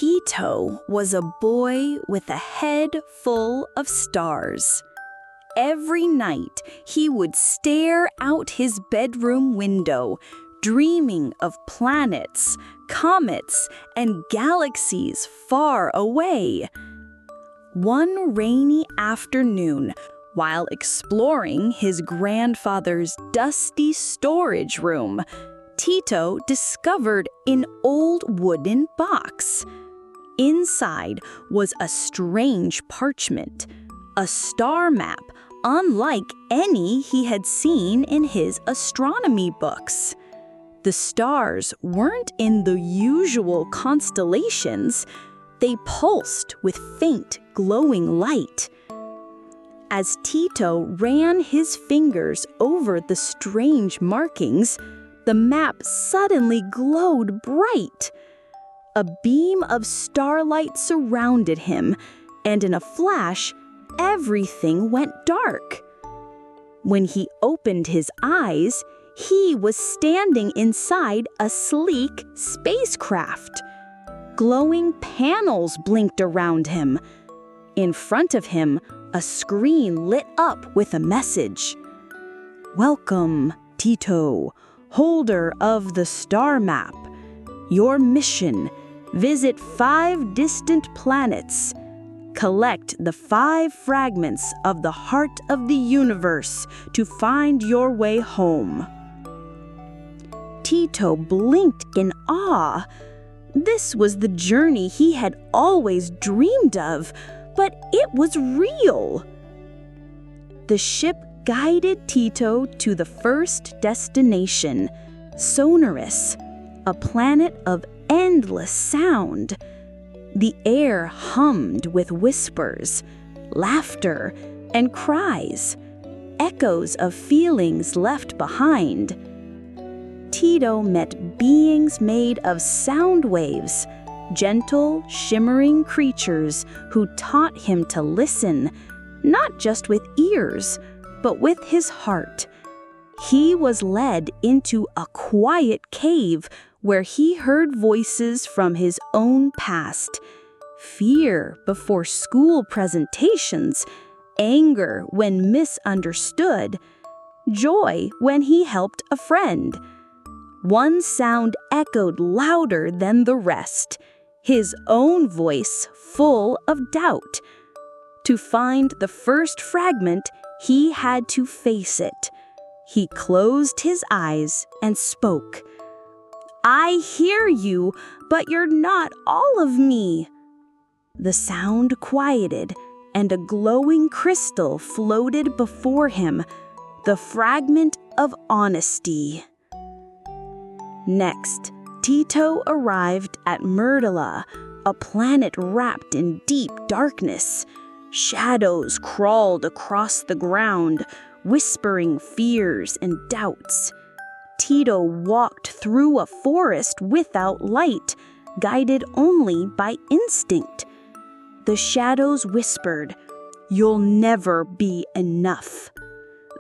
Tito was a boy with a head full of stars. Every night, he would stare out his bedroom window, dreaming of planets, comets, and galaxies far away. One rainy afternoon, while exploring his grandfather's dusty storage room, Tito discovered an old wooden box. Inside was a strange parchment, a star map unlike any he had seen in his astronomy books. The stars weren't in the usual constellations. They pulsed with faint, glowing light. As Tito ran his fingers over the strange markings, the map suddenly glowed bright. A beam of starlight surrounded him, and in a flash, everything went dark. When he opened his eyes, he was standing inside a sleek spacecraft. Glowing panels blinked around him. In front of him, a screen lit up with a message. "Welcome, Tito, holder of the star map. Your mission: visit 5 distant planets. Collect the 5 fragments of the heart of the universe to find your way home." Tito blinked in awe. This was the journey he had always dreamed of, but it was real. The ship guided Tito to the first destination, Sonoris, a planet of endless sound. The air hummed with whispers, laughter, and cries, echoes of feelings left behind. Tito met beings made of sound waves, gentle, shimmering creatures who taught him to listen, not just with ears, but with his heart. He was led into a quiet cave where he heard voices from his own past, fear before school presentations, anger when misunderstood, joy when he helped a friend. One sound echoed louder than the rest, his own voice full of doubt. To find the first fragment, he had to face it. He closed his eyes and spoke. "I hear you, but you're not all of me." The sound quieted, and a glowing crystal floated before him, the fragment of honesty. Next, Tito arrived at Myrtila, a planet wrapped in deep darkness. Shadows crawled across the ground, whispering fears and doubts. Tito walked through a forest without light, guided only by instinct. The shadows whispered, "You'll never be enough.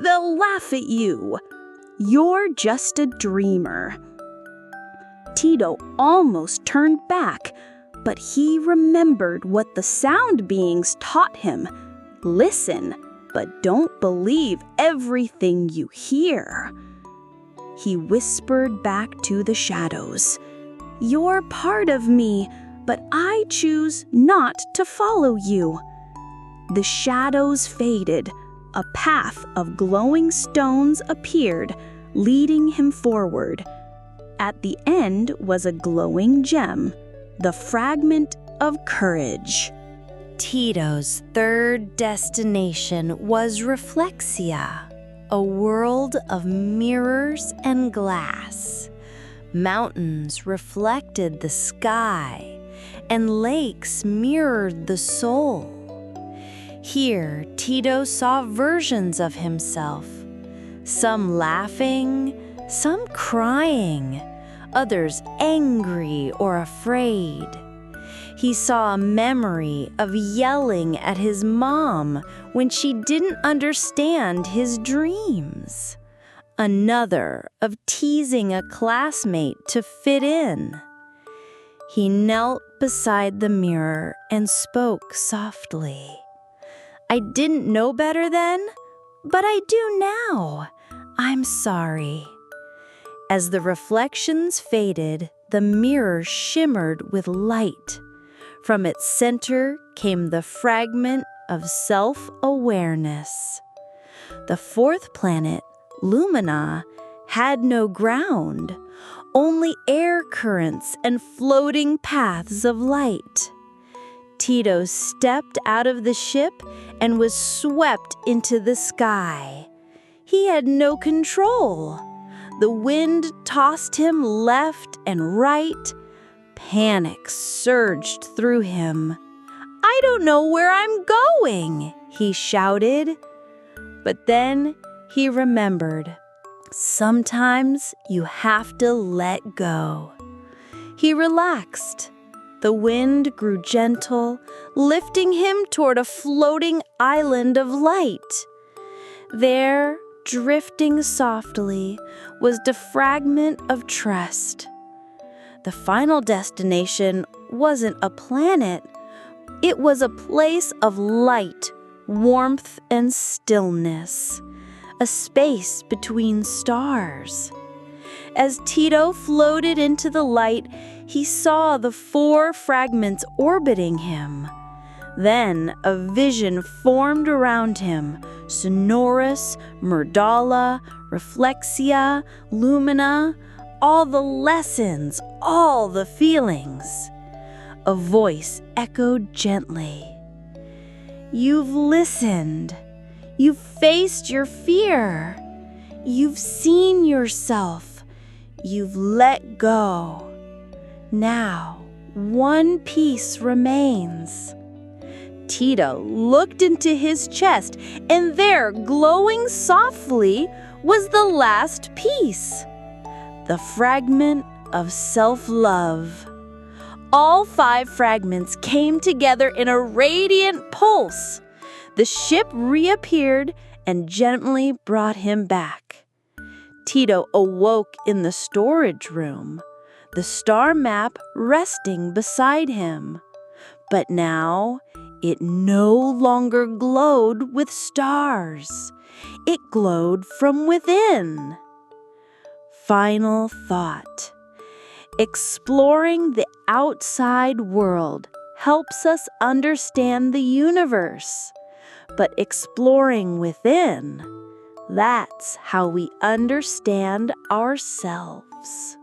They'll laugh at you. You're just a dreamer." Tito almost turned back, but he remembered what the sound beings taught him. Listen, but don't believe everything you hear. He whispered back to the shadows, "You're part of me, but I choose not to follow you." The shadows faded. A path of glowing stones appeared, leading him forward. At the end was a glowing gem, the fragment of courage. Tito's third destination was Reflexia, a world of mirrors and glass. Mountains reflected the sky, and lakes mirrored the soul. Here, Tito saw versions of himself, some laughing, some crying, others angry or afraid. He saw a memory of yelling at his mom when she didn't understand his dreams. Another of teasing a classmate to fit in. He knelt beside the mirror and spoke softly. "I didn't know better then, but I do now. I'm sorry." As the reflections faded, the mirror shimmered with light. From its center came the fragment of self-awareness. The fourth planet, Lumina, had no ground, only air currents and floating paths of light. Tito stepped out of the ship and was swept into the sky. He had no control. The wind tossed him left and right. Panic surged through him. "I don't know where I'm going," he shouted. But then he remembered. Sometimes you have to let go. He relaxed. The wind grew gentle, lifting him toward a floating island of light. There, drifting softly, was the fragment of trust. The final destination wasn't a planet. It was a place of light, warmth, and stillness, a space between stars. As Tito floated into the light, he saw the 4 fragments orbiting him. Then a vision formed around him: Sonorous, Murdala, Reflexia, Lumina, all the lessons, all the feelings. A voice echoed gently. "You've listened. You've faced your fear. You've seen yourself. You've let go. Now, one piece remains." Tito looked into his chest, and there, glowing softly, was the last piece. The fragment of self-love. All 5 fragments came together in a radiant pulse. The ship reappeared and gently brought him back. Tito awoke in the storage room, the star map resting beside him. But now, it no longer glowed with stars. It glowed from within. Final thought. Exploring the outside world helps us understand the universe. But exploring within, that's how we understand ourselves.